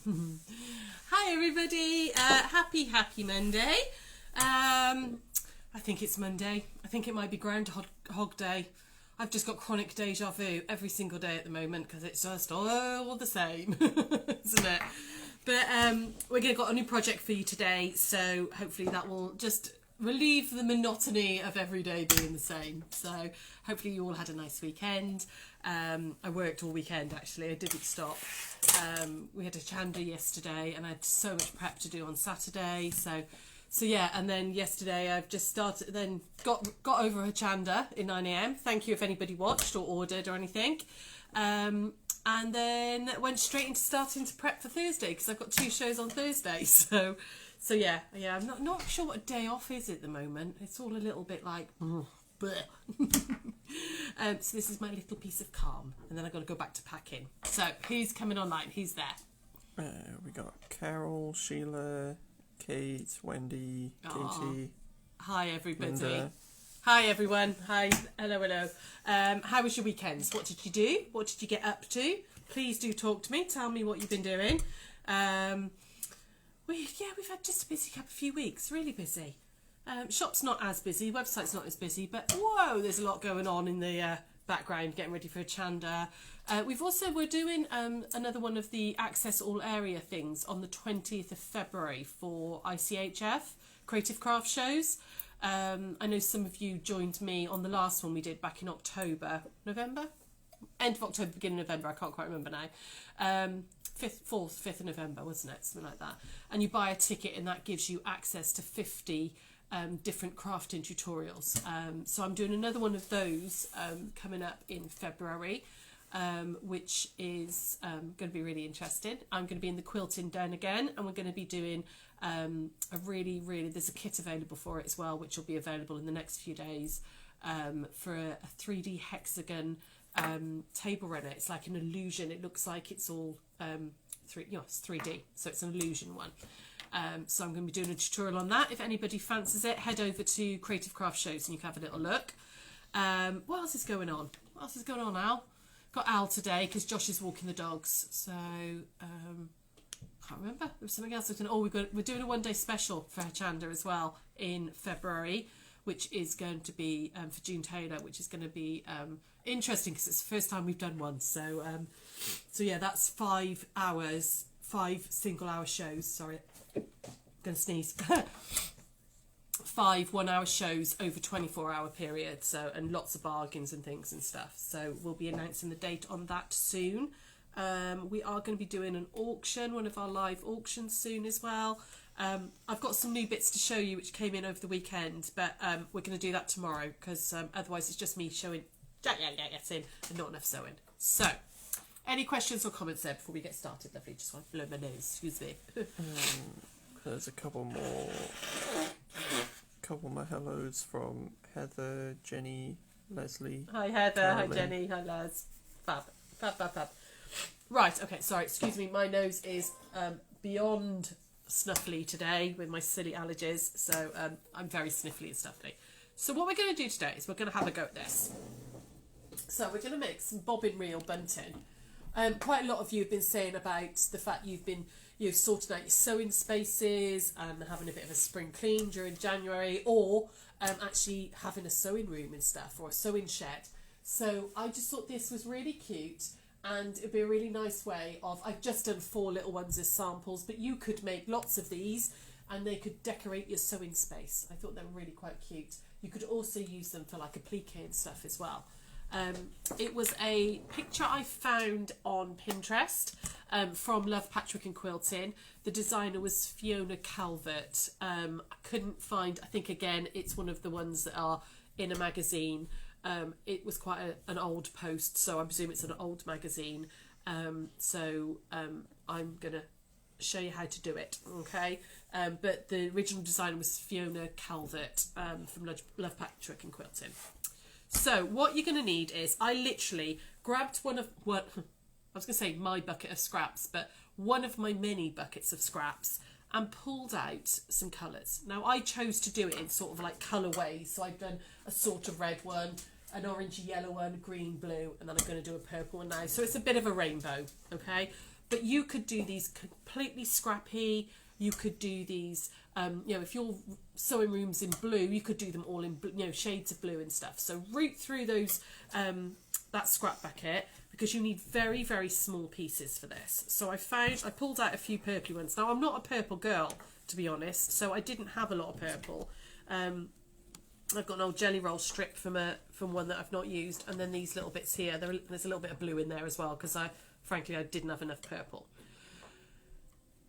Hi everybody, happy Monday. I think it's Monday. I think it might be Groundhog Day. I've just got chronic deja vu every single day at the moment because it's just all the same, isn't it? But we're got a new project for you today, so hopefully that will just relieve the monotony of every day being the same. So hopefully you all had a nice weekend. I worked all weekend actually, I didn't stop. We had a chanda yesterday and I had so much prep to do on Saturday, so yeah, and then yesterday I've just started, then got over a chanda in 9 a.m. Thank you if anybody watched or ordered or anything. And then went straight into starting to prep for Thursday because I've got 2 shows on Thursday. So yeah, I'm not sure what a day off is at the moment. It's all a little bit like, bleh. So this is my little piece of calm, and then I've got to go back to packing. So who's coming online? Who's there? We got Carol, Sheila, Kate, Wendy, Katie. Hi everybody. Linda. Hi everyone. Hi. Hello. How was your weekends? What did you do? What did you get up to? Please do talk to me. Tell me what you've been doing. We've had just a busy few weeks. Really busy. Shop's not as busy. Website's not as busy. But whoa, there's a lot going on in the background, getting ready for a chanda. We're doing another one of the Access All Area things on the 20th of February for ICHF Creative Craft Shows. I know some of you joined me on the last one we did back in November? End of October, beginning of November, I can't quite remember now. 5th of November, wasn't it? Something like that. And you buy a ticket and that gives you access to 50 different crafting tutorials. So I'm doing another one of those coming up in February, which is going to be really interesting. I'm going to be in the quilting den again, and we're going to be doing there's a kit available for it as well, which will be available in the next few days for a 3D hexagon table runner. It's like an illusion. It looks like it's all it's 3D, so it's an illusion one. So I'm going to be doing a tutorial on that. If anybody fancies it, head over to Creative Craft Shows and you can have a little look. What else is going on? Al? Got Al today because Josh is walking the dogs. So can't remember. There was something else. We're doing a 1-day special for Chanda as well in February, which is going to be for June Taylor, which is going to be interesting because it's the first time we've done one. So yeah, that's 5 hours, 5 single-hour shows. Sorry. Gonna sneeze. 5 1-hour shows over 24-hour period, and lots of bargains and things and stuff. So we'll be announcing the date on that soon. We are going to be doing an auction, one of our live auctions soon as well. I've got some new bits to show you which came in over the weekend, but we're going to do that tomorrow because otherwise it's just me showing in and not enough sewing. So any questions or comments there before we get started? Lovely. Just want to blow my nose. Excuse me. There's a couple more hellos from Heather, Jenny, Leslie. Hi Heather. Caroline. Hi Jenny. Hi Les. Fab. Right. Okay. Sorry. Excuse me. My nose is beyond snuffly today with my silly allergies. So I'm very sniffly and stuffly. So what we're going to do today is we're going to have a go at this. So we're going to make some bobbin reel bunting. Quite a lot of you have been saying about the fact you've been sorting out your sewing spaces and having a bit of a spring clean during January, or actually having a sewing room and stuff, or a sewing shed. So I just thought this was really cute, and it'd be a really nice way of, I've just done 4 little ones as samples, but you could make lots of these and they could decorate your sewing space. I thought they were really quite cute. You could also use them for like applique and stuff as well. It was a picture I found on Pinterest from Love Patchwork and Quilting. The designer was Fiona Calvert. I couldn't find, I think again it's one of the ones that are in a magazine. It was quite an old post, so I presume it's an old magazine. So I'm going to show you how to do it, okay? But the original designer was Fiona Calvert from Love Patchwork and Quilting. So what you're going to need is, I literally grabbed I was going to say my bucket of scraps, but one of my many buckets of scraps, and pulled out some colours. Now I chose to do it in sort of like colourways, so I've done a sort of red one, an orangey yellow one, green, blue, and then I'm going to do a purple one now. So it's a bit of a rainbow, okay? But you could do these completely scrappy. You could do these, you know, if your sewing room's in blue, you could do them all in, you know, shades of blue and stuff. So root through those, that scrap bucket, because you need very, very small pieces for this. So I pulled out a few purpley ones. Now, I'm not a purple girl, to be honest, so I didn't have a lot of purple. I've got an old jelly roll strip from one that I've not used, and then these little bits here. There's a little bit of blue in there as well, because frankly I didn't have enough purple.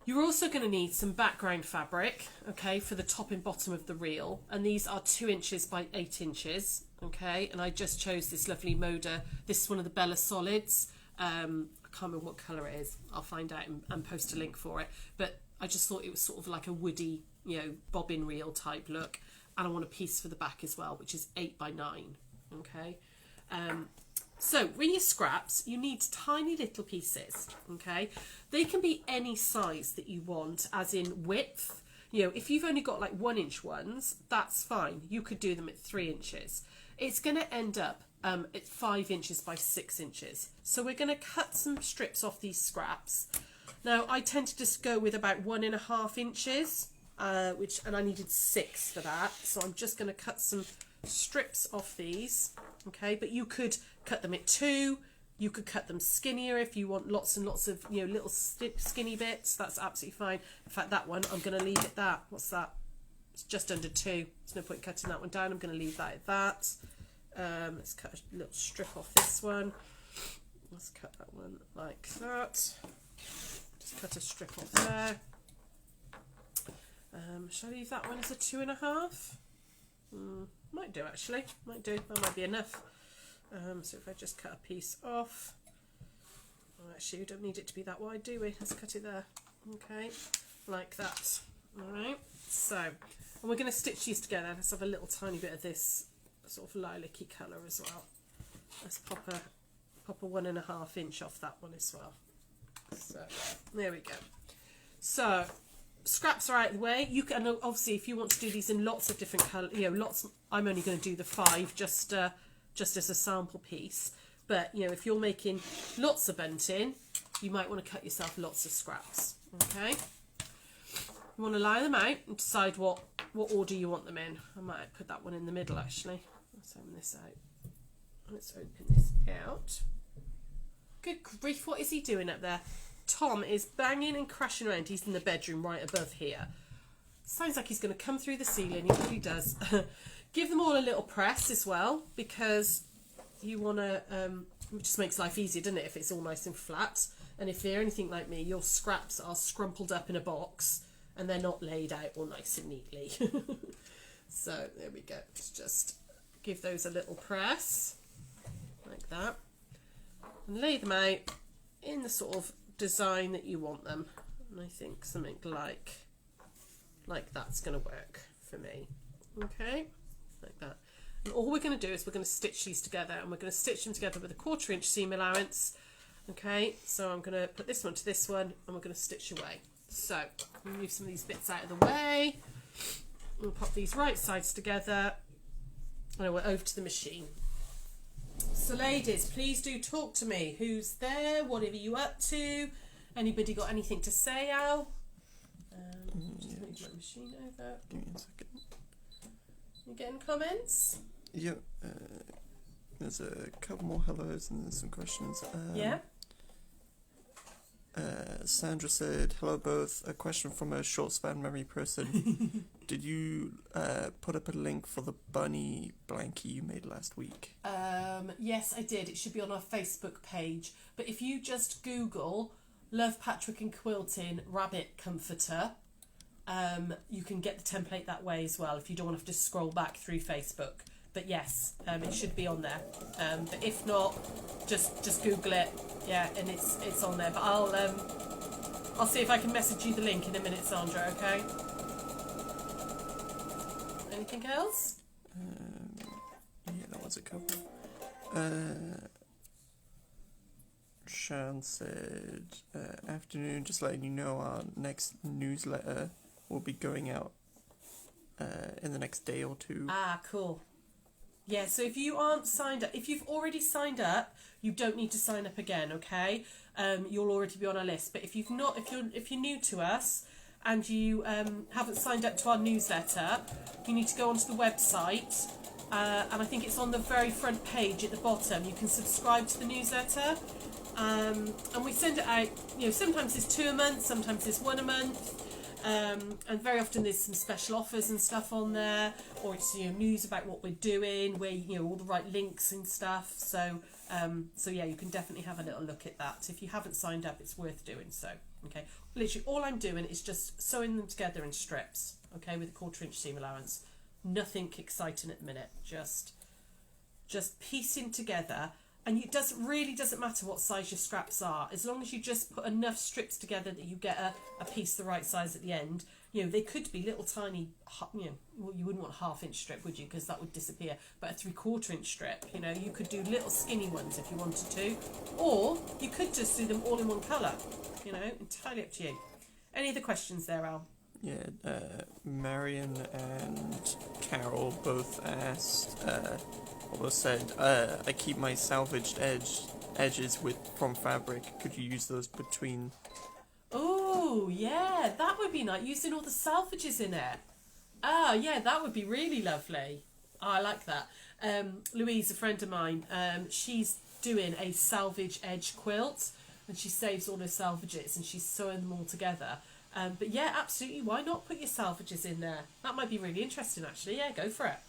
You're also going to need some background fabric, okay, for the top and bottom of the reel, and these are 2 inches by 8 inches, okay, and I just chose this lovely Moda. This is one of the Bella Solids. I can't remember what colour it is. I'll find out and post a link for it, but I just thought it was sort of like a woody, you know, bobbin reel type look, and I want a piece for the back as well, which is 8 by 9, okay. So with your scraps, you need tiny little pieces, okay? They can be any size that you want, as in width. You know, if you've only got like 1 inch ones, that's fine. You could do them at 3 inches. It's going to end up at 5 inches by 6 inches. So we're going to cut some strips off these scraps. Now, I tend to just go with about 1.5 inches, and I needed 6 for that. So I'm just going to cut some strips off these, okay, but you could cut them at 2, you could cut them skinnier if you want lots and lots of, you know, little skinny bits. That's absolutely fine. In fact, that one I'm going to leave at that. What's that? It's just under 2. There's no point cutting that one down. I'm going to leave that at that. Let's cut a little strip off this one. Let's cut that one like that. Just cut a strip off there. Shall I leave that one as a 2.5? Might do, actually. Might do. That might be enough. So if I just cut a piece off. Oh, actually, we don't need it to be that wide, do we? Let's cut it there. Okay, like that. All right. So, and we're going to stitch these together. Let's have a little tiny bit of this sort of lilac-y colour as well. Let's pop a 1.5 inch off that one as well. So there we go. So scraps are out of the way. You can obviously, if you want to do these in lots of different colour, you know, lots. I'm only going to do the 5 just as a sample piece. But you know, if you're making lots of bunting, you might want to cut yourself lots of scraps. Okay. You want to line them out and decide what order you want them in. I might put that one in the middle actually. Let's open this out. Let's open this out. Good grief, what is he doing up there? Tom is banging and crashing around. He's in the bedroom right above here. Sounds like he's going to come through the ceiling. He really does. Give them all a little press as well, because you want to, it just makes life easier, doesn't it, if it's all nice and flat. And if they're anything like me, your scraps are scrumpled up in a box and they're not laid out all nice and neatly. So there we go. Let's just give those a little press like that and lay them out in the sort of design that you want them. And I think something like that's going to work for me. Okay, like that. And all we're going to do is we're going to stitch these together, and we're going to stitch them together with a 1/4 inch seam allowance. Okay, so I'm going to put this one to this one, and we're going to stitch away. So we'll move some of these bits out of the way. We'll pop these right sides together, and we're over to the machine. So ladies, please do talk to me. Who's there? What are you up to? Anybody got anything to say, Al? Just move my machine over. Give me a second. You getting comments? Yeah, there's a couple more hellos and there's some questions. Yeah. Sandra said, hello both, a question from a short span memory person. Did you put up a link for the bunny blankie you made last week? Yes, I did. It should be on our Facebook page. But if you just Google Love Patrick and Quilting Rabbit Comforter, you can get the template that way as well if you don't want to have to scroll back through Facebook. But yes, it should be on there. But if not, just Google it. Yeah, and it's on there. But I'll see if I can message you the link in a minute, Sandra. Okay. Anything else? Yeah, that was a couple. Shan said, afternoon, just letting you know our next newsletter will be going out in the next day or two. Ah, cool. Yeah, so if you aren't signed up, if you've already signed up, you don't need to sign up again, okay? You'll already be on our list. But if you've not, if you're new to us and you haven't signed up to our newsletter, you need to go onto the website, and I think it's on the very front page at the bottom. You can subscribe to the newsletter, and we send it out. You know, sometimes it's 2 a month, sometimes it's 1 a month. And very often there's some special offers and stuff on there, or it's, you know, news about what we're doing, where, you know, all the right links and stuff. So yeah, you can definitely have a little look at that. If you haven't signed up, it's worth doing so. Okay, literally all I'm doing is just sewing them together in strips. Okay, with a 1/4 inch seam allowance. Nothing exciting at the minute. Just piecing together. And it really doesn't matter what size your scraps are, as long as you just put enough strips together that you get a piece the right size at the end. You know, they could be little tiny, you know, well, you wouldn't want a 1/2 inch strip, would you? Because that would disappear. But a 3/4 inch strip, you know, you could do little skinny ones if you wanted to. Or you could just do them all in one colour, you know, entirely up to you. Any other questions there, Al? Yeah, Marion and Carol both asked, said, I keep my salvaged edges from fabric. Could you use those between? Oh, yeah, that would be nice. Using all the salvages in it. Ah, yeah, that would be really lovely. Oh, I like that. Louise, a friend of mine, she's doing a salvage edge quilt, and she saves all her salvages and she's sewing them all together. But yeah, absolutely, why not put your salvages in there? That might be really interesting, actually. Yeah, go for it.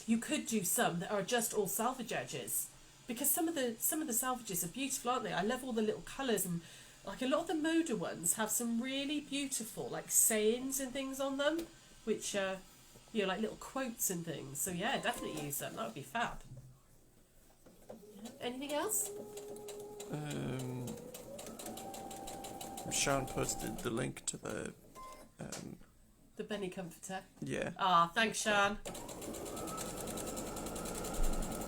You could do some that are just all salvage edges, because some of the salvages are beautiful, aren't they? I love all the little colours, and like a lot of the Moda ones have some really beautiful like sayings and things on them, which you know, like little quotes and things. So yeah, definitely use them. That would be fab. Anything else? Sean posted the link to the Benny Comforter. Yeah. Ah, thanks, Sean.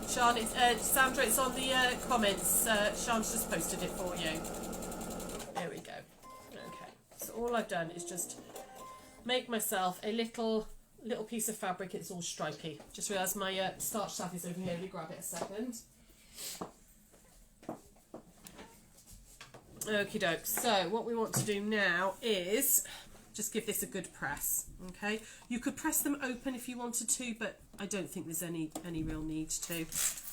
Sean, it's Sandra. It's on the comments. Sean's just posted it for you. There we go. Okay. So all I've done is just make myself a little piece of fabric. It's all stripy. Just realised my starch staff is over here. Let me grab it a second. Okie doke. So what we want to do now is just give this a good press. Okay, you could press them open if you wanted to, but I don't think there's any real need to.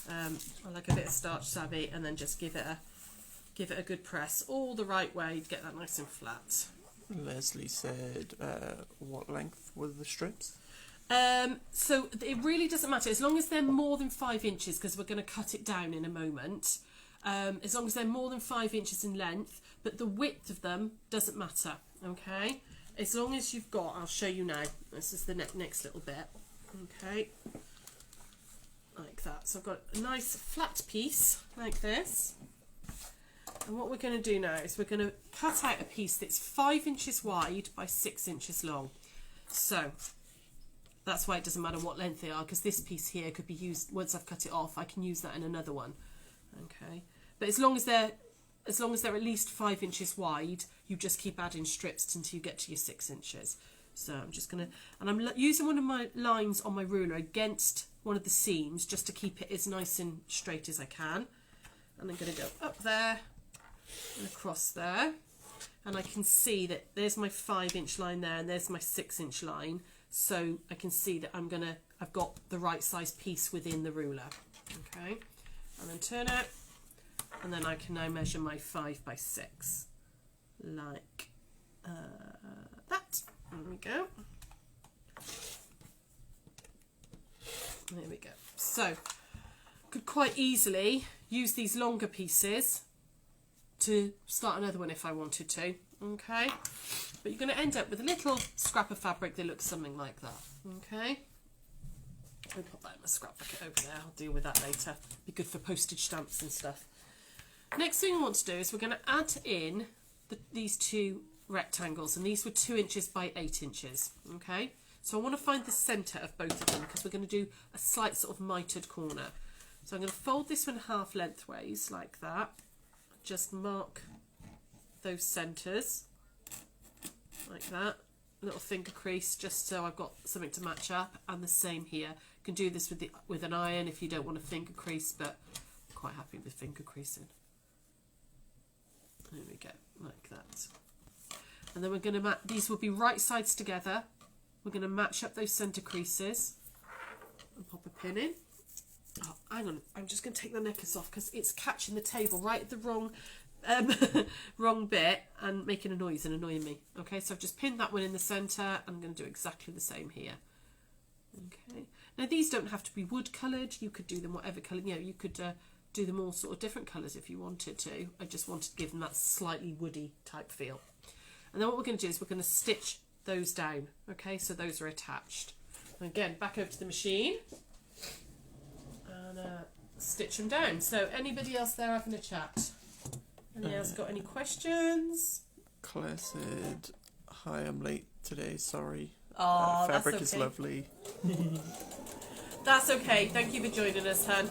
I like a bit of starch savvy, and then just give it a good press all the right way to get that nice and flat. Leslie said, what length were the strips? So it really doesn't matter as long as they're more than 5 inches, because we're going to cut it down in a moment. As long as they're more than 5 inches in length, but the width of them doesn't matter. Okay, as long as you've got, I'll show you now. This is the next little bit. Okay, like that. So I've got a nice flat piece like this. And what we're going to do now is we're going to cut out a piece that's 5 inches wide by 6 inches long. So that's why it doesn't matter what length they are, because this piece here could be used, once I've cut it off, I can use that in another one. Okay, but as long as they're at least 5 inches wide, you just keep adding strips until you get to your 6 inches. So I'm just going to, and I'm using one of my lines on my ruler against one of the seams just to keep it as nice and straight as I can. And I'm going to go up there and across there. And I can see that there's my 5 inch line there, and there's my 6 inch line. So I can see that I've got the right size piece within the ruler. Okay, and then turn it, and then I can now measure my 5 by 6 like that. There we go. There we go. So could quite easily use these longer pieces to start another one if I wanted to. Okay, but you're going to end up with a little scrap of fabric that looks something like that. Okay, I'll put that in my scrap bucket over there. I'll deal with that later. Be good for postage stamps and stuff. Next thing I want to do is we're going to add in these two rectangles, and these were 2 inches by 8 inches. Okay, so I want to find the centre of both of them, because we're going to do a slight sort of mitered corner. So I'm going to fold this one half lengthways like that. Just mark those centres like that, little finger crease just so I've got something to match up, and the same here. You can do this with an iron if you don't want a finger crease, but I'm quite happy with finger creasing. There we go, like that. And then we're going to these will be right sides together. We're going to match up those centre creases and pop a pin in. Oh, hang on, I'm just going to take the necklace off because it's catching the table right at the wrong wrong bit and making a noise and annoying me. Okay, so I've just pinned that one in the centre. I'm going to do exactly the same here. Okay, now these don't have to be wood coloured. You could do them whatever colour, you know, you could do them all sort of different colours if you wanted to. I just wanted to give them that slightly woody type feel. And then what we're going to do is we're going to stitch those down. Okay, so those are attached. And again, back over to the machine and stitch them down. So anybody else there having a chat? Anybody else got any questions? Claire said, "Hi, I'm late today, sorry. Oh, fabric that's is okay. lovely." That's okay. Thank you for joining us, hun.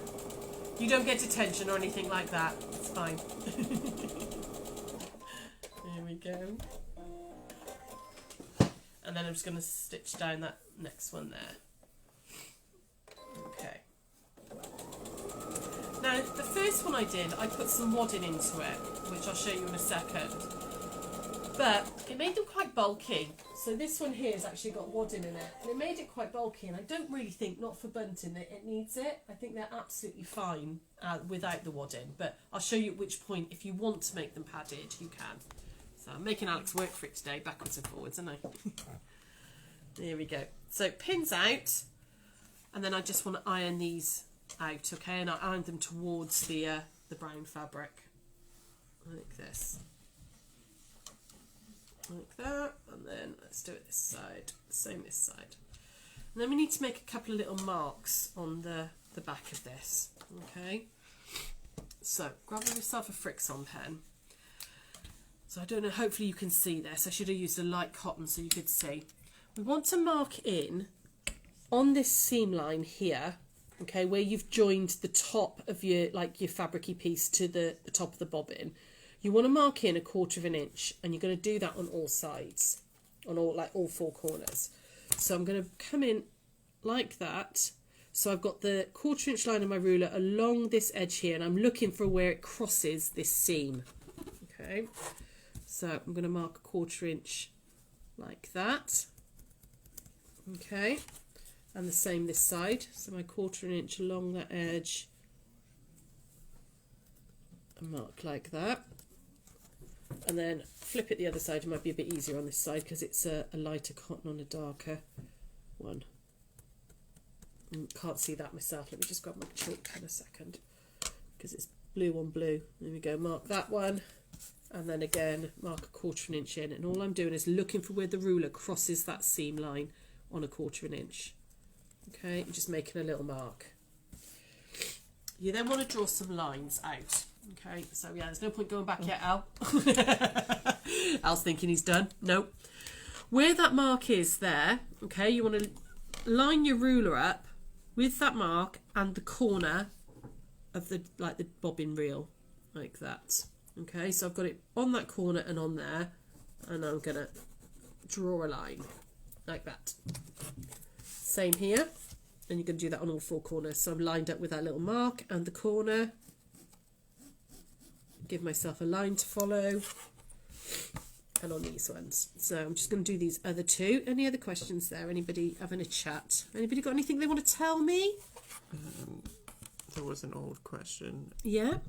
You don't get detention or anything like that. It's fine. There we go. And then I'm just going to stitch down that next one there. Okay. Now, the first one I did, I put some wadding into it, which I'll show you in a second. But it made them quite bulky. So this one here has actually got wadding in it. And it made it quite bulky, and I don't really think, not for bunting, that it needs it. I think they're absolutely fine without the wadding. But I'll show you at which point, if you want to make them padded, you can. So I'm making Alex work for it today, backwards and forwards, aren't I? There we go. So pins out, and then I just want to iron these out, okay? And I iron them towards the brown fabric, like this. Like that, and then let's do it this side, same this side. And then we need to make a couple of little marks on the back of this, okay? So grab yourself a Frixion pen. So I don't know, hopefully you can see this. I should have used a light cotton so you could see. We want to mark in on this seam line here, okay, where you've joined the top of your fabricy piece to the top of the bobbin. You want to mark in 1/4 of an inch, and you're going to do that on all sides, on all 4 corners. So I'm going to come in like that. So I've got the 1/4 inch line of my ruler along this edge here, and I'm looking for where it crosses this seam. Okay, so I'm going to mark 1/4 inch like that. Okay, and the same this side. So my 1/4 inch along that edge, and mark like that. And then flip it the other side. It might be a bit easier on this side because it's a lighter cotton on a darker one. Can't see that myself. Let me just grab my chalk pen a second because it's blue on blue. There we go. Mark that one, and then again mark 1/4 inch in. And all I'm doing is looking for where the ruler crosses that seam line on 1/4 inch. Okay, and just making a little mark. You then want to draw some lines out. Okay, so yeah, there's no point going back yet, Al. Al's thinking he's done. Nope. Where that mark is there, okay, you want to line your ruler up with that mark and the corner of the bobbin reel, like that. Okay, so I've got it on that corner and on there, and I'm gonna draw a line like that. Same here, and you're gonna do that on all 4 corners. So I'm lined up with that little mark and the corner. Give myself a line to follow, and on these ones. So I'm just going to do these other 2. Any other questions there? Anybody having a chat? Anybody got anything they want to tell me? There was an old question. Yeah.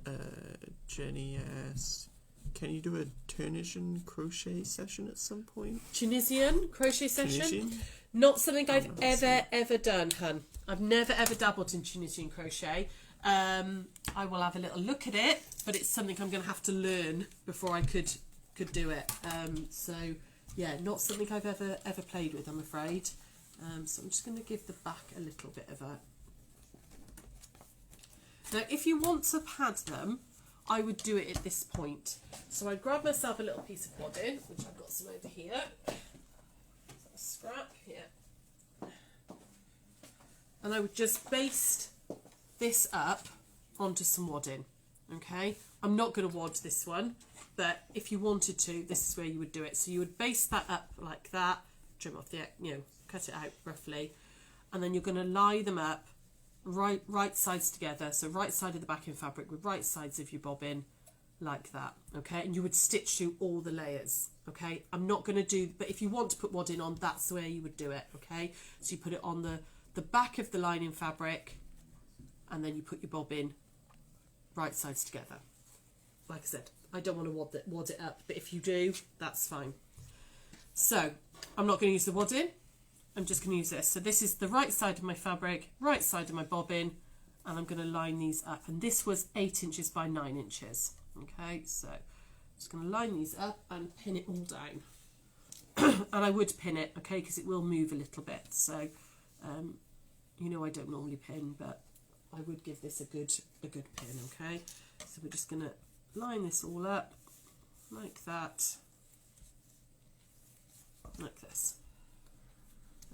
Jenny asked, "Can you do a Tunisian crochet session at some point?" Tunisian crochet session? Tunisian? Not something I've ever done, hun. I've never ever dabbled in Tunisian crochet. I will have a little look at it, but it's something I'm going to have to learn before I could do it. So yeah, not something I've ever played with, I'm afraid. So I'm just going to give the back a little bit of a. Now, if you want to pad them, I would do it at this point. So I'd grab myself a little piece of wadding, which I've got some over here. So a scrap here, and I would just baste this up onto some wadding. Okay, I'm not going to wad this one, but if you wanted to, this is where you would do it. So you would baste that up like that, trim off the, cut it out roughly, and then you're going to lie them up right sides together, so right side of the backing fabric with right sides of your bobbin, like that, okay? And you would stitch through all the layers, okay? I'm not going to do, but if you want to put wadding on, that's the way you would do it, okay? So you put it on the back of the lining fabric, and then you put your bobbin right sides together. Like I said, I don't want to wad it up, but if you do, that's fine. So I'm not going to use the wadding, I'm just going to use this. So this is the right side of my fabric, right side of my bobbin, and I'm going to line these up. And this was 8 inches by 9 inches. Okay, so I'm just going to line these up and pin it all down. And I would pin it, okay, because it will move a little bit. So, I don't normally pin, but I would give this a good pin, okay? So we're just going to line this all up like that, like this.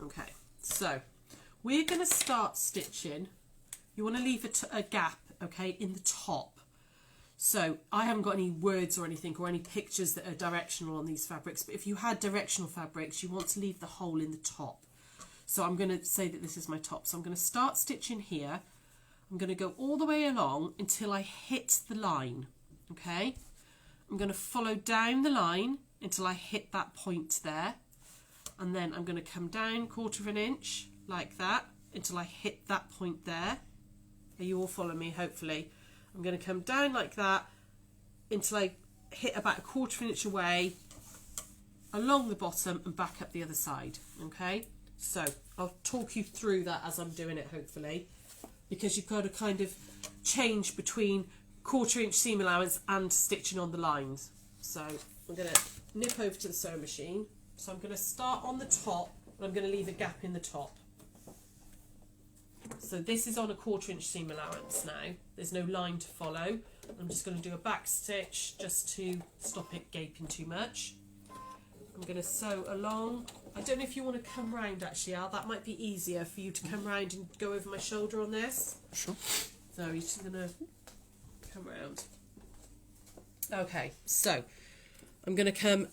Okay, so we're going to start stitching. You want to leave a gap, okay, in the top. So I haven't got any words or anything or any pictures that are directional on these fabrics, but if you had directional fabrics, you want to leave the hole in the top. So I'm going to say that this is my top. So I'm going to start stitching here. I'm going to go all the way along until I hit the line, okay? I'm going to follow down the line until I hit that point there. And then I'm going to come down 1/4 of an inch like that until I hit that point there. Are you all following me, hopefully? I'm going to come down like that until I hit about 1/4 of an inch away along the bottom and back up the other side, okay? So I'll talk you through that as I'm doing it, hopefully, because you've got to kind of change between 1/4 inch seam allowance and stitching on the lines. So I'm going to nip over to the sewing machine. So I'm going to start on the top, and I'm going to leave a gap in the top. So this is on a 1/4 inch seam allowance now. There's no line to follow. I'm just going to do a back stitch just to stop it gaping too much. I'm going to sew along. I don't know if you want to come round actually, Al. That might be easier for you to come round and go over my shoulder on this. Sure. So you're just going to come round. Okay, so I'm going to come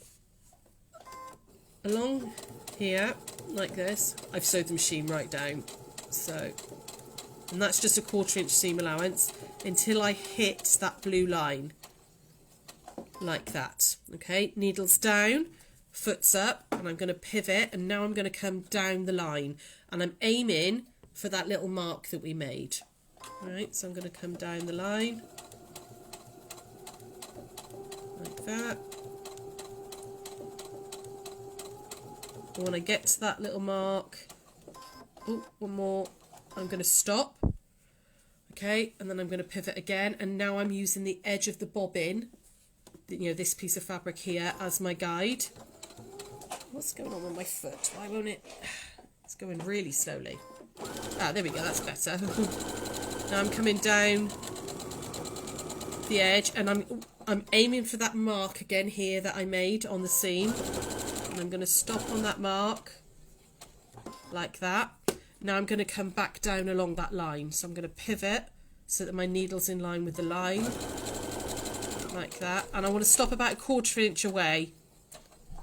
along here like this. I've sewed the machine right down. So, and that's just a 1/4 inch seam allowance until I hit that blue line like that. Okay, needles down, foot's up, and I'm going to pivot, and now I'm going to come down the line, and I'm aiming for that little mark that we made. Right, so I'm going to come down the line like that. And when I get to that little mark, oh, one more, I'm going to stop, okay, and then I'm going to pivot again, and now I'm using the edge of the bobbin, this piece of fabric here, as my guide. What's going on with my foot? Why won't it? It's going really slowly. Ah, there we go, that's better. Now I'm coming down the edge, and I'm aiming for that mark again here that I made on the seam, and I'm going to stop on that mark like that. Now I'm going to come back down along that line, so I'm going to pivot so that my needle's in line with the line like that, and I want to stop about 1/4 inch away,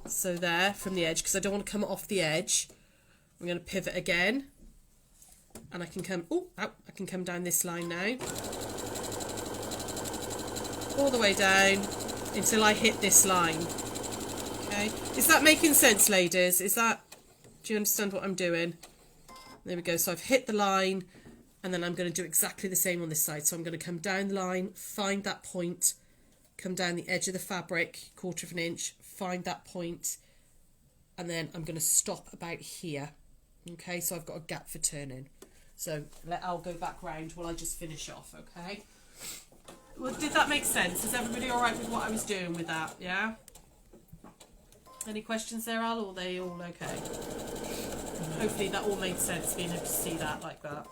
so there from the edge, because I don't want to come off the edge. I'm going to pivot again, and I can come I can come down this line now, all the way down until I hit this line. Okay, is that making sense, ladies? Do you understand what I'm doing? There we go. So I've hit the line, and then I'm going to do exactly the same on this side. So I'm going to come down the line, find that point, come down the edge of the fabric 1/4 of an inch, find that point, and then I'm going to stop about here. Okay, so I've got a gap for turning. So I'll go back round while I just finish off, okay? Well, did that make sense? Is everybody all right with what I was doing with that? Yeah? Any questions there, Al, or are they all okay? Hopefully that all made sense, being able to see that like that.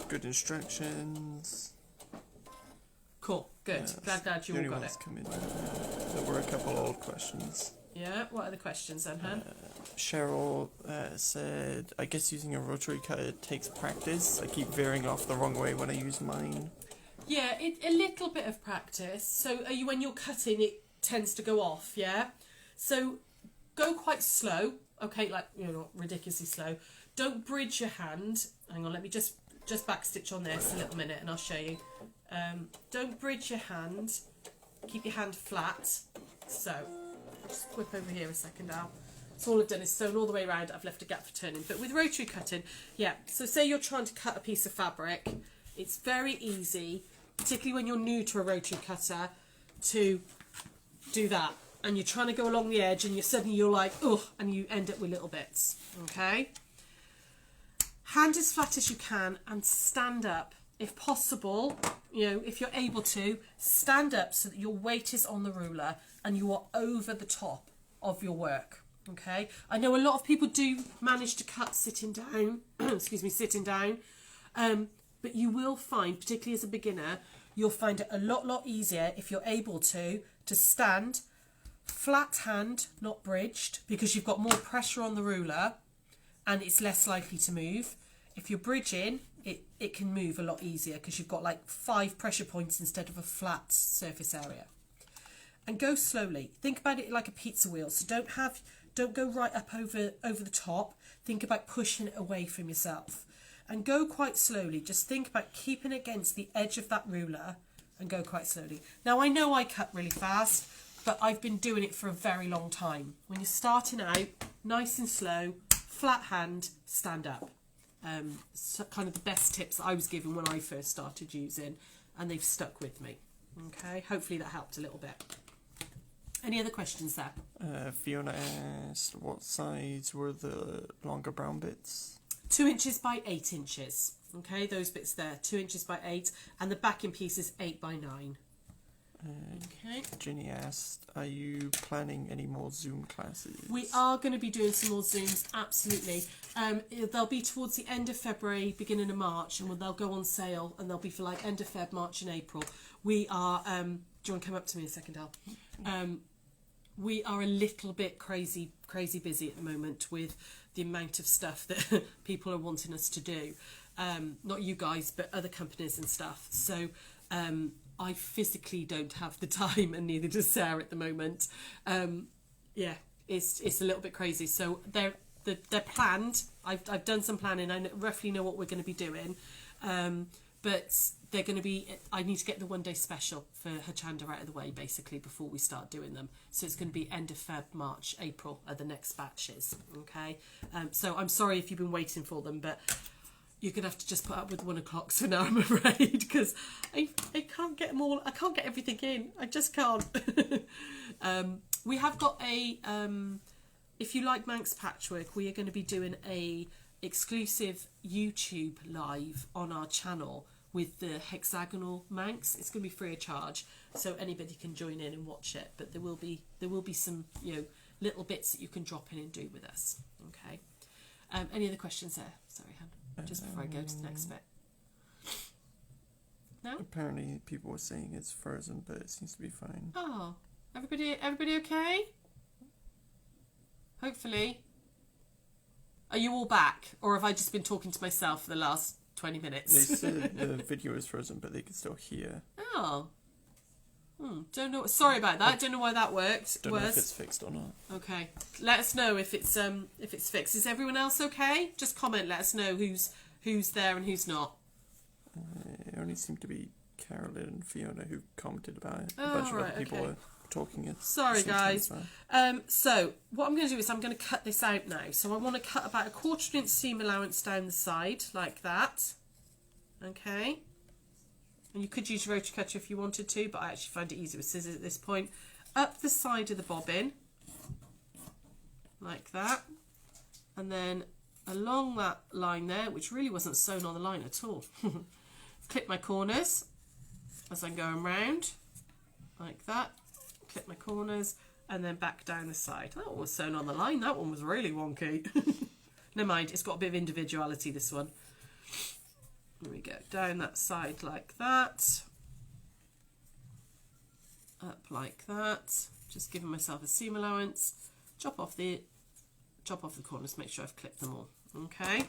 Good instructions. Cool, good. Glad you all got it. Come in. There were a couple old questions. Yeah, what are the questions then, Han? Cheryl said, I guess using a rotary cutter takes practice. I keep veering off the wrong way when I use mine. Yeah, a little bit of practice. So when you're cutting, it tends to go off, yeah? So go quite slow, okay, like, you know, not ridiculously slow. Don't bridge your hand. Hang on, let me just back stitch on this a little minute and I'll show you. Don't bridge your hand. Keep your hand flat. So, I'll just whip over here a second now. So all I've done is sewn all the way around. I've left a gap for turning. But with rotary cutting, yeah, so say you're trying to cut a piece of fabric. It's very easy, particularly when you're new to a rotary cutter, to do that. And you're trying to go along the edge and you're like, oh, and you end up with little bits, okay? Hand as flat as you can and stand up. If possible, you know, if you're able to, stand up so that your weight is on the ruler and you are over the top of your work. Okay, I know a lot of people do manage to cut sitting down, excuse me, sitting down, but you will find, particularly as a beginner, you'll find it a lot easier if you're able to stand flat hand, not bridged, because you've got more pressure on the ruler and it's less likely to move. If you're bridging, it can move a lot easier because you've got like 5 pressure points instead of a flat surface area. And go slowly. Think about it like a pizza wheel. So don't go right up over the top. Think about pushing it away from yourself. And go quite slowly. Just think about keeping it against the edge of that ruler and go quite slowly. Now, I know I cut really fast, but I've been doing it for a very long time. When you're starting out, nice and slow, flat hand, stand up. So kind of the best tips that I was given when I first started using, and they've stuck with me. Okay, hopefully that helped a little bit. Any other questions there? Fiona asked, what size were the longer brown bits? 2 inches by 8 inches. Okay, those bits there, 2 inches by 8, and the backing piece is 8 by 9. Okay. Ginny asked, are you planning any more Zoom classes? We are going to be doing some more Zooms, absolutely. They'll be towards the end of February, beginning of March, and they'll go on sale, and they'll be for like end of Feb, March and April. We are, do you want to come up to me a second, Al? We are a little bit crazy busy at the moment with the amount of stuff that people are wanting us to do. Not you guys, but other companies and stuff. So I physically don't have the time, and neither does Sarah at the moment. Yeah, it's a little bit crazy. So they're planned. I've done some planning. I roughly know what we're going to be doing. But they're going to be, I need to get the 1 day special for Hochanda out of the way, basically, before we start doing them. So it's going to be end of Feb, March, April are the next batches, okay? So I'm sorry if you've been waiting for them, but you're going to have to just put up with 1 o'clock for now, I'm afraid, because I can't get them all, I can't get everything in. I just can't. We have got a, if you like Manx Patchwork, we are going to be doing a exclusive YouTube live on our channel with the hexagonal Manx. It's going to be free of charge, so anybody can join in and watch it. But there will be some, you know, little bits that you can drop in and do with us. Okay. Any other questions there? Sorry, Han. Just before I go to the next bit. No. Apparently, people were saying it's frozen, but it seems to be fine. Oh, everybody okay? Hopefully. Are you all back, or have I just been talking to myself for the last 20 minutes? They said the video is frozen, but they can still hear. Oh. Don't know. Sorry about that. Don't know why that worked. Don't know if it's fixed or not. Okay. Let us know if it's fixed. Is everyone else okay? Just comment. Let us know who's there and who's not. It only seemed to be Carolyn and Fiona who commented about it. Oh, a bunch of right, other people okay. were talking it. Sorry, guys. So what I'm going to do is I'm going to cut this out now. So I want to cut about 1/4 inch seam allowance down the side like that. Okay. And you could use your rotary cutter if you wanted to, but I actually find it easier with scissors at this point. Up the side of the bobbin, like that. And then along that line there, which really wasn't sewn on the line at all. Clip my corners as I'm going round, like that. Clip my corners, and then back down the side. That one was sewn on the line. That one was really wonky. Never mind, it's got a bit of individuality, this one. There we go, down that side like that, up like that, just giving myself a seam allowance, chop off the corners, make sure I've clipped them all, okay?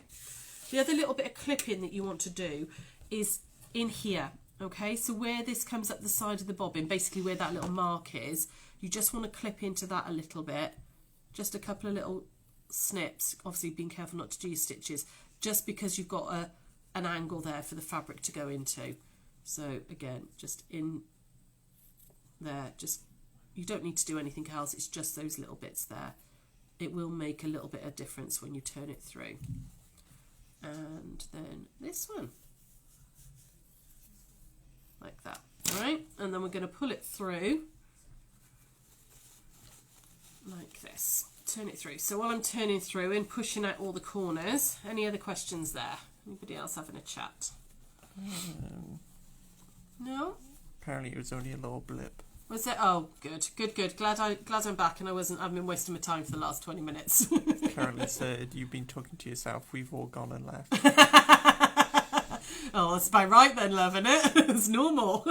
The other little bit of clipping that you want to do is in here, Okay, so where this comes up the side of the bobbin, basically where that little mark is, you just want to clip into that a little bit. Just a couple of little snips. Obviously being careful not to do your stitches, just because you've got an angle there for the fabric to go into. So again, just in there, just, you don't need to do anything else, it's just those little bits there. It will make a little bit of difference when you turn it through. And then this one, like that. All right, and then we're going to pull it through like this. Turn it through. So while I'm turning through and pushing out all the corners, any other questions there? Anybody else having a chat? No? Apparently it was only a little blip. Was it? Oh, good, good, good. Glad I'm back and I've been wasting my time for the last 20 minutes. Carolyn said, you've been talking to yourself, we've all gone and left. Oh, that's about right then, love, isn't it? It's normal.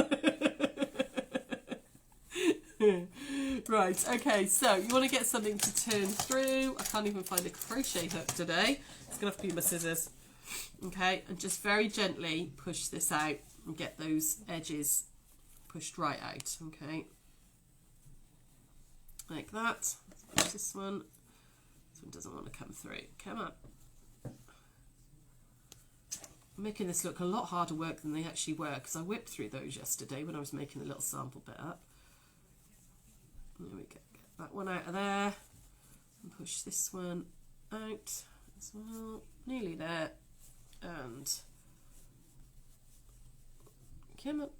Right, okay, so you want to get something to turn through. I can't even find a crochet hook today. It's going to have to be my scissors. Okay, and just very gently push this out and get those edges pushed right out. Okay, like that. Let's push this one. This one doesn't want to come through. Come on. I'm making this look a lot harder work than they actually were, because I whipped through those yesterday when I was making the little sample bit up. There we go. Get that one out of there. And push this one out as well. Nearly there. And come on.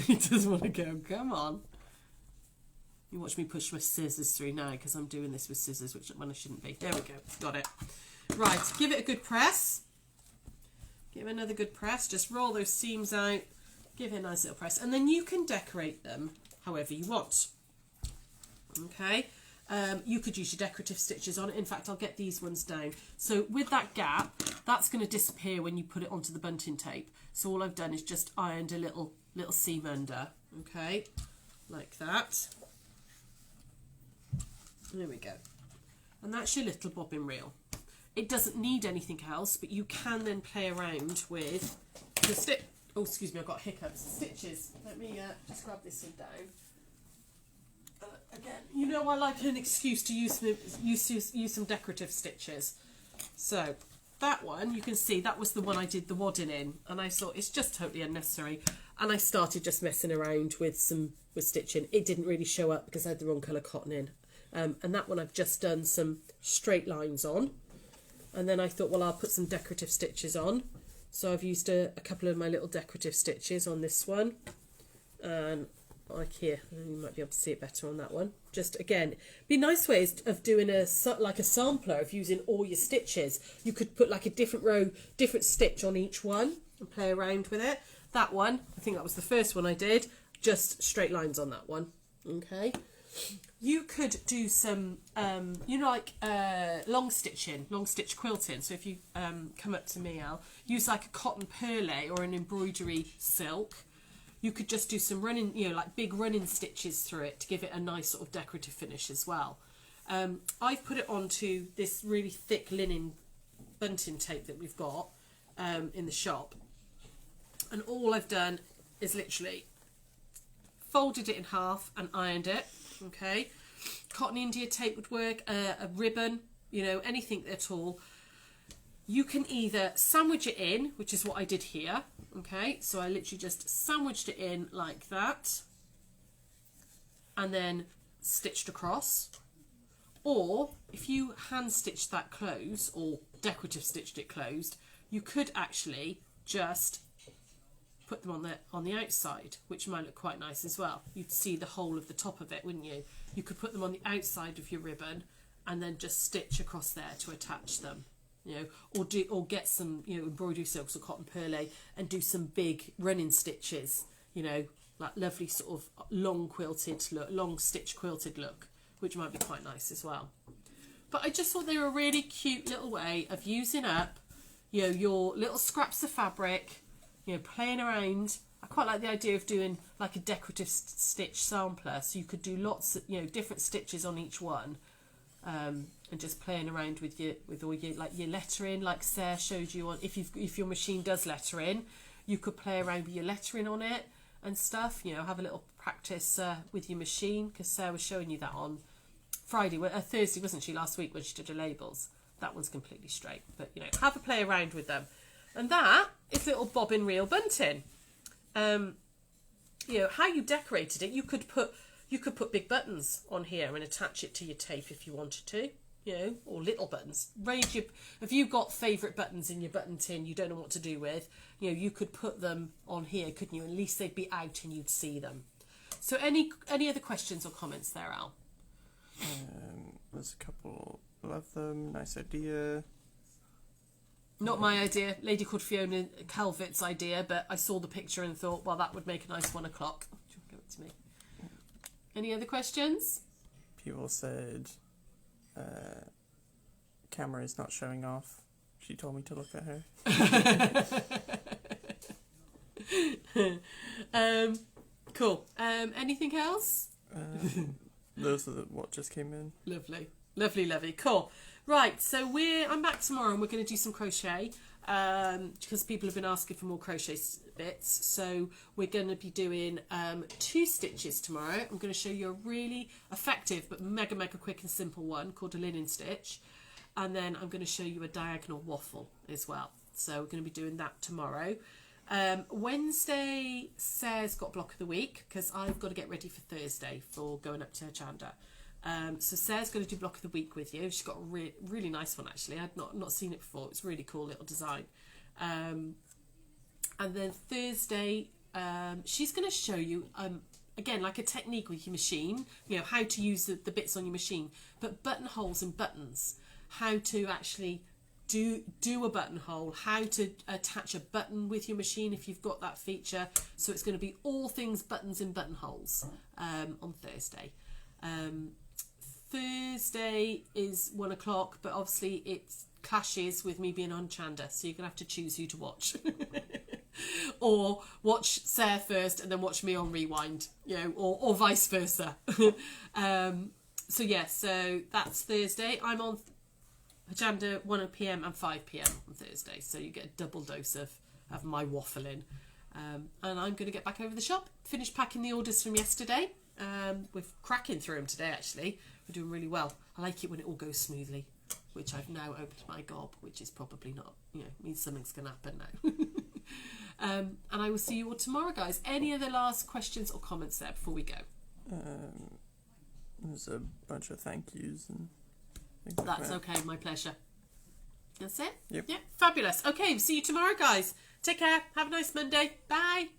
He doesn't want to go. Come on. You watch me push my scissors through now, because I'm doing this with scissors, which when I shouldn't be. There we go. Got it. Right. Give it a good press. Give it another good press. Just roll those seams out. Give it a nice little press. And then you can decorate them however you want. Okay. You could use your decorative stitches on it. In fact, I'll get these ones down. So with that gap, that's going to disappear when you put it onto the bunting tape. So all I've done is just ironed a little seam under. Okay. Like that. There we go. And that's your little bobbin reel. It doesn't need anything else, but you can then play around with the stitch. Oh, excuse me, I've got hiccups. Stitches. Let me just grab this one down. Again, you know, I like an excuse to use some decorative stitches. So that one, you can see that was the one I did the wadding in, and I thought it's just totally unnecessary. And I started just messing around with stitching. It didn't really show up because I had the wrong colour cotton in. And that one I've just done some straight lines on. And then I thought, well, I'll put some decorative stitches on. So I've used a couple of my little decorative stitches on this one. And like here, you might be able to see it better on that one. Just again, be nice ways of doing like a sampler of using all your stitches. You could put like a different row, different stitch on each one and play around with it. That one, I think that was the first one I did, just straight lines on that one. Okay. You could do some, you know, like long stitch quilting. So if you come up to me, I'll use like a cotton perlé or an embroidery silk. You could just do some running, you know, like big running stitches through it to give it a nice sort of decorative finish as well. I've put it onto this really thick linen bunting tape that we've got in the shop. And all I've done is literally folded it in half and ironed it. Okay, cotton India tape would work, a ribbon, you know, anything at all. You can either sandwich it in, which is what I did here. Okay, so I literally just sandwiched it in like that and then stitched across. Or if you hand stitched that close or decorative stitched it closed, you could actually just put them on the outside, which might look quite nice as well. You'd see the whole of the top of it, wouldn't you? You could put them on the outside of your ribbon and then just stitch across there to attach them. You know, or get some, you know, embroidery silks or cotton perlé and do some big running stitches, you know, like lovely sort of long quilted look, long stitch quilted look, which might be quite nice as well. But I just thought they were a really cute little way of using up, you know, your little scraps of fabric, you know, playing around. I quite like the idea of doing like a decorative stitch sampler, so you could do lots of, you know, different stitches on each one. And just playing around with all your like your lettering, like Sarah showed you on. If your machine does lettering, you could play around with your lettering on it. and stuff. You know, have a little practice with your machine, because Sarah was showing you that on Thursday, wasn't she, last week when she did her labels. That one's completely straight, but you know, have a play around with them. And that is little bobbin reel bunting. You know, how you decorated it, you could put big buttons on here and attach it to your tape if you wanted to, you know, or little buttons. If you've got favourite buttons in your button tin you don't know what to do with, you know, you could put them on here, couldn't you? At least they'd be out and you'd see them. So any other questions or comments there, Al? There's a couple. Love them. Nice idea. Not my idea. Lady called Fiona Calvert's idea, but I saw the picture and thought, well, that would make a nice 1 o'clock. Give it to me. Any other questions? People said camera is not showing off. She told me to look at her. Cool. Anything else? Those are what just came in. Lovely. Lovely, lovely. Cool. Right, so I'm back tomorrow and we're going to do some crochet because people have been asking for more crochet bits. So we're going to be doing 2 stitches tomorrow. I'm going to show you a really effective but mega quick and simple one called a linen stitch. And then I'm going to show you a diagonal waffle as well. So we're going to be doing that tomorrow. Wednesday, Sarah's got block of the week because I've got to get ready for Thursday for going up to her Chanda. So Sarah's going to do block of the week with you. She's got a really nice one actually. I'd not seen it before. It's a really cool little design. And then Thursday, she's going to show you again like a technique with your machine. You know how to use the bits on your machine, but buttonholes and buttons. How to actually do a buttonhole. How to attach a button with your machine if you've got that feature. So it's going to be all things buttons and buttonholes on Thursday. Thursday is 1 o'clock, but obviously it clashes with me being on Chanda, so you're gonna have to choose who to watch, or watch Sarah first and then watch me on Rewind, you know, or vice versa. So yeah, so that's Thursday. I'm on Chanda 1 p.m. and 5 p.m. on Thursday, so you get a double dose of my waffling. And I'm going to get back over the shop, finish packing the orders from yesterday. We're cracking through them today actually. We're doing really well. I like it when it all goes smoothly, which I've now opened my gob, which is probably not, you know, means something's going to happen now. And I will see you all tomorrow, guys. Any other last questions or comments there before we go? There's a bunch of thank yous and things like That's that. okay, my pleasure. That's it? Yep. Yeah, fabulous. Okay, see you tomorrow, guys. Take care. Have a nice Monday. Bye.